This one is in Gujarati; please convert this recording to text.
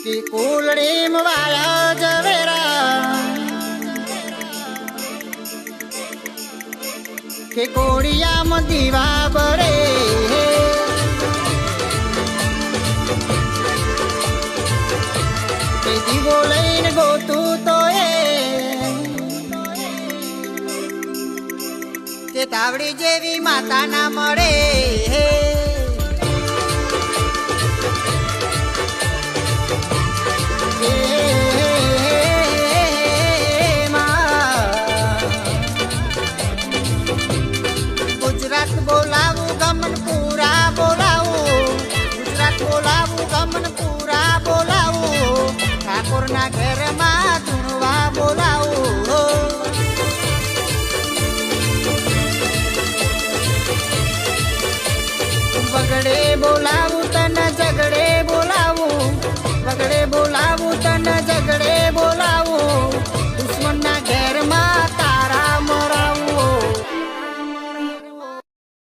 કે કુલડીમ વાયા જવેરા કે કોડિયામાં દીવા બળે કે દીવો લઈને ગોતું તો કે તાવડી જેવી માતા ના મળે ગુજરાત બોલાવું ગમન પૂરા બોલાવું ગુજરાત બોલાવું ગમન પૂરા બોલાવું ઠાકોર ના ઘરમાં ધૂણવા બોલાવું બગડે બોલાવું તને ઝગડે બોલાવું બગડે બોલાવું તને